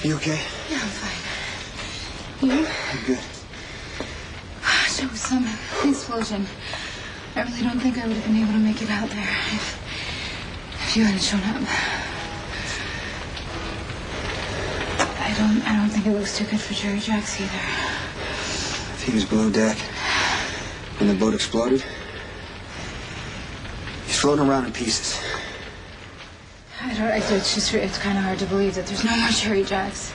You okay? Yeah, I'm fine. You? I'm good. There was some explosion. I really don't think I would have been able to make it out there if you hadn't shown up. I don't think it looks too good for Jerry Jacks either. If he was below deck and the boat exploded, he's floating around in pieces. It's kind of hard to believe that there's no more Jerry Jacks.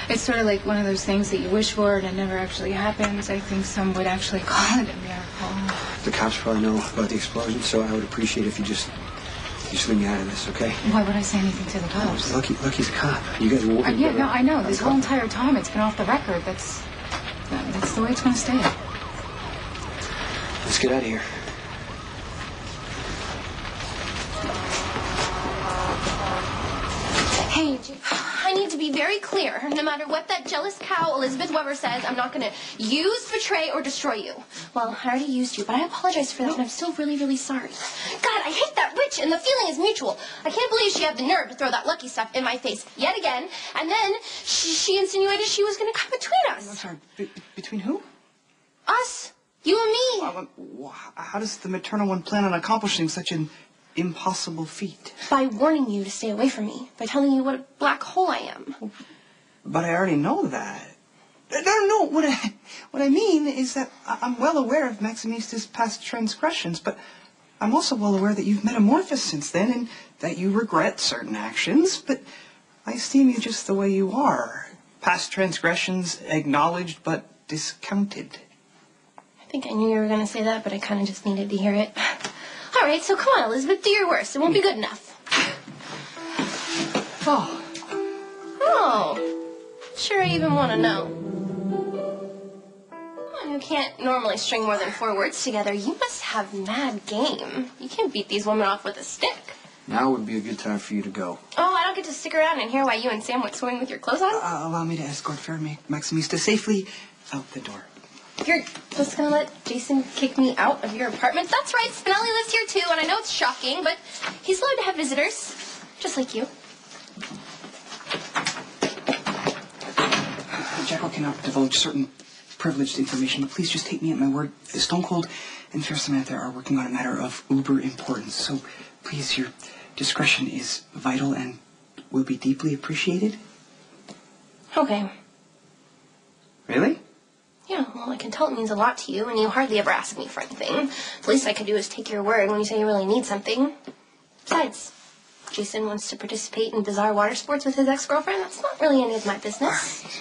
It's sort of like one of those things that you wish for and it never actually happens. I think some would actually call it a miracle. The cops probably know about the explosion, so I would appreciate if you just leave me out of this, okay? Why would I say anything to the cops? Lucky's a cop. You guys are working. Yeah, no, I know. This whole entire time it's been off the record. That's the way it's going to stay. Let's get out of here. Hey, I need to be very clear. No matter what that jealous cow Elizabeth Weber says, I'm not going to use, betray, or destroy you. Well, I already used you, but I apologize for that, and I'm still really, really sorry. God, I hate that witch, and the feeling is mutual. I can't believe she had the nerve to throw that Lucky stuff in my face yet again, and then she insinuated she was going to come between us. I'm sorry, between who? Us. You and me. How does the maternal one plan on accomplishing such an impossible feat? By warning you to stay away from me. By telling you what a black hole I am. But I already know that. No. What I mean is that I'm well aware of Maximista's past transgressions, but I'm also well aware that you've metamorphosed since then and that you regret certain actions, but I esteem you just the way you are. Past transgressions acknowledged but discounted. I think I knew you were going to say that, but I kind of just needed to hear it. All right, so come on, Elizabeth, do your worst. It won't be good enough. Oh. Sure I even want to know. Well, you can't normally string more than 4 words together. You must have mad game. You can't beat these women off with a stick. Now would be a good time for you to go. Oh, I don't get to stick around and hear why you and Sam went swimming with your clothes on? Allow me to escort Fair Maximista safely out the door. You're just gonna let Jason kick me out of your apartment? That's right, Spinelli lives here too, and I know it's shocking, but he's allowed to have visitors, just like you. Jekyll cannot divulge certain privileged information, but please just take me at my word. Stone Cold and Fair Samantha are working on a matter of uber importance, so please, your discretion is vital and will be deeply appreciated. Okay. Really? Yeah, well, I can tell it means a lot to you, and you hardly ever ask me for anything. The least I could do is take your word when you say you really need something. Besides, Jason wants to participate in bizarre water sports with his ex-girlfriend. That's not really any of my business.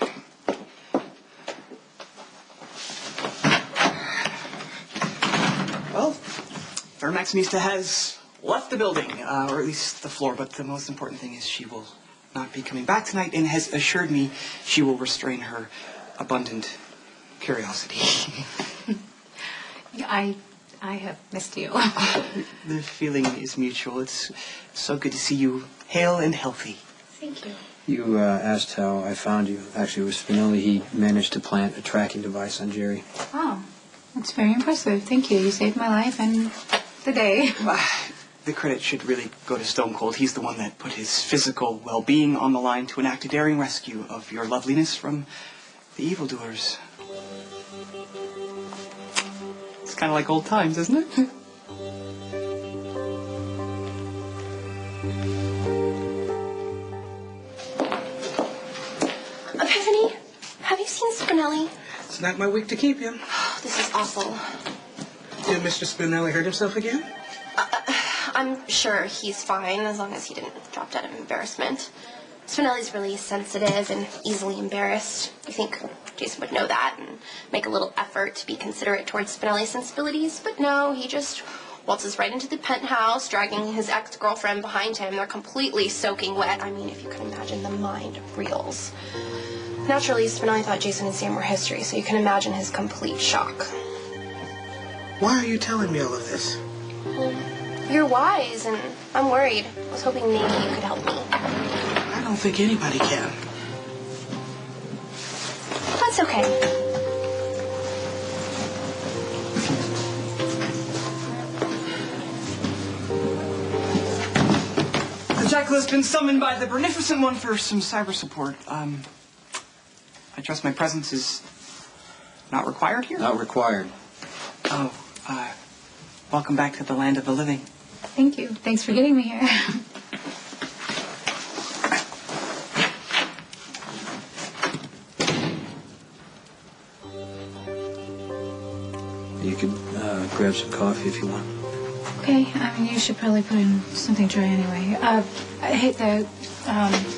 Well, Fair Maximista has left the building, or at least the floor, but the most important thing is she will not be coming back tonight and has assured me she will restrain her abundant curiosity. I have missed you. The feeling is mutual. It's so good to see you hale and healthy. Thank you. You asked how I found you. Actually, it was Spinelli. He managed to plant a tracking device on Jerry. Oh, that's very impressive. Thank you. You saved my life and the day. The credit should really go to Stone Cold. He's the one that put his physical well-being on the line to enact a daring rescue of your loveliness from the evildoers. It's kind of like old times, isn't it? Epiphany, have you seen Spinelli? It's not my week to keep him. This is awful. Did Mr. Spinelli hurt himself again? I'm sure he's fine, as long as he didn't drop dead of embarrassment. Spinelli's really sensitive and easily embarrassed. I think Jason would know that and make a little effort to be considerate towards Spinelli's sensibilities, but no, he just waltzes right into the penthouse, dragging his ex-girlfriend behind him. They're completely soaking wet. I mean, if you can imagine the mind reels. Naturally, Spinelli thought Jason and Sam were history, so you can imagine his complete shock. Why are you telling me all of this? Well, you're wise, and I'm worried. I was hoping maybe you could help me. I don't think anybody can. That's okay. Jacqueline's been summoned by the Beneficent One for some cyber support. I trust my presence is not required here? Not required. Oh, welcome back to the land of the living. Thank you. Thanks for getting me here. You could grab some coffee if you want. Okay, I mean, you should probably put in something dry anyway. I hate the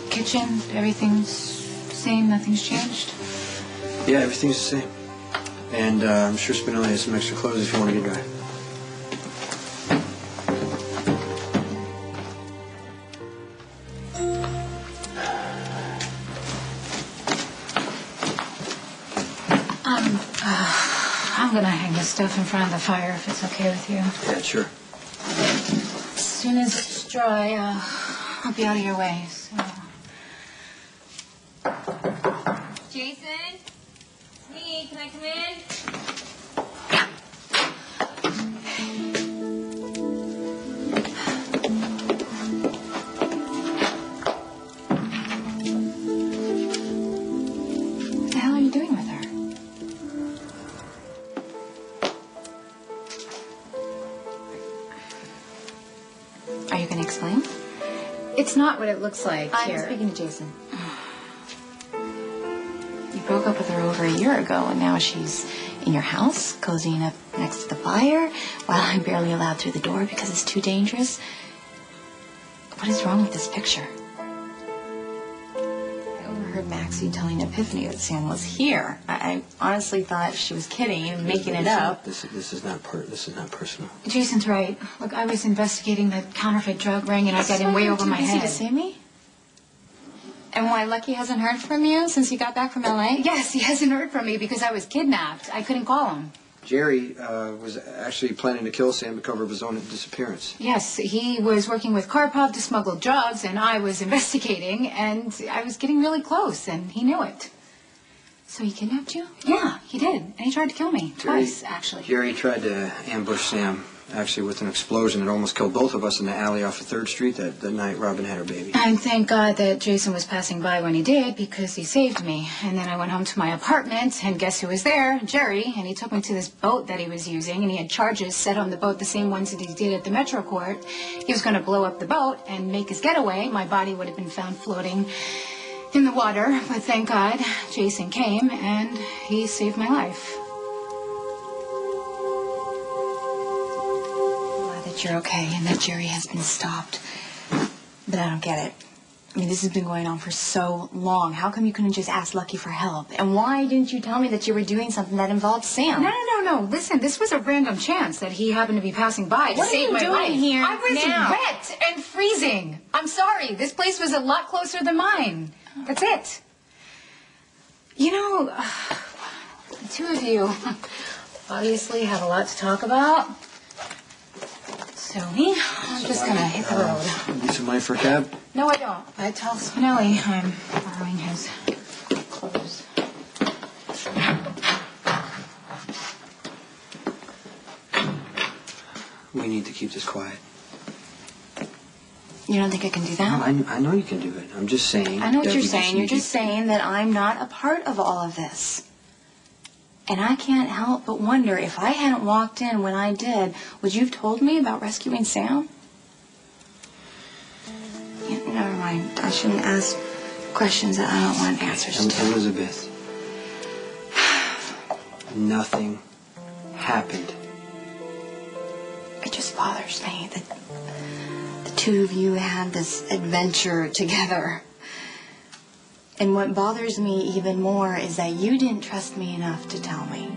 kitchen. Everything's the same. Nothing's changed. Yeah, everything's the same. And I'm sure Spinelli has some extra clothes if you want to get dry. I'm gonna hang this stuff in front of the fire if it's okay with you. Yeah, sure. As soon as it's dry, I'll be out of your way. So. Jason? It's me. Can I come in? What the hell are you doing with her? Are you gonna explain? It's not what it looks like. I'm speaking to Jason. You broke up with her over a year ago, and now she's in your house, cozying up next to the fire, while I'm barely allowed through the door because it's too dangerous. What is wrong with this picture? I overheard Maxie telling Epiphany that Sam was here. I honestly thought she was kidding and making it up. This is not personal. Jason's right. Look, I was investigating the counterfeit drug ring, and I got in way over my head. Is he to see me? And why Lucky hasn't heard from you since you got back from L.A.? Yes, he hasn't heard from me because I was kidnapped. I couldn't call him. Jerry was actually planning to kill Sam to cover up his own disappearance. Yes, he was working with Karpov to smuggle drugs, and I was investigating, and I was getting really close, and he knew it. So he kidnapped you? Yeah, he did. And he tried to kill me. Twice, actually. Jerry tried to ambush Sam, actually with an explosion that almost killed both of us in the alley off of 3rd Street that night Robin had her baby. And thank God that Jason was passing by when he did, because he saved me. And then I went home to my apartment, and guess who was there? Jerry. And he took me to this boat that he was using, and he had charges set on the boat, the same ones that he did at the Metro Court. He was going to blow up the boat and make his getaway. My body would have been found floating in the water, but thank God Jason came, and he saved my life. You're okay and that Jerry has been stopped. But I don't get it. I mean, this has been going on for so long. How come you couldn't just ask Lucky for help? And why didn't you tell me that you were doing something that involved Sam? No. Listen, this was a random chance that he happened to be passing by to save my life. What are you doing here I was now? wet and freezing. I'm sorry. This place was a lot closer than mine. That's it. You know, the two of you obviously have a lot to talk about. So I'm just going to hit the road. Need some money for a cab? No, I don't. I tell Spinelli I'm borrowing his clothes. We need to keep this quiet. You don't think I can do that? No, I know you can do it. I'm just saying. I know what that you're we saying. need You're just saying that I'm not a part of all of this. And I can't help but wonder, if I hadn't walked in when I did, would you have told me about rescuing Sam? Yeah, never mind. I shouldn't ask questions that I don't want answers to. Elizabeth, nothing happened. It just bothers me that the two of you had this adventure together. And what bothers me even more is that you didn't trust me enough to tell me.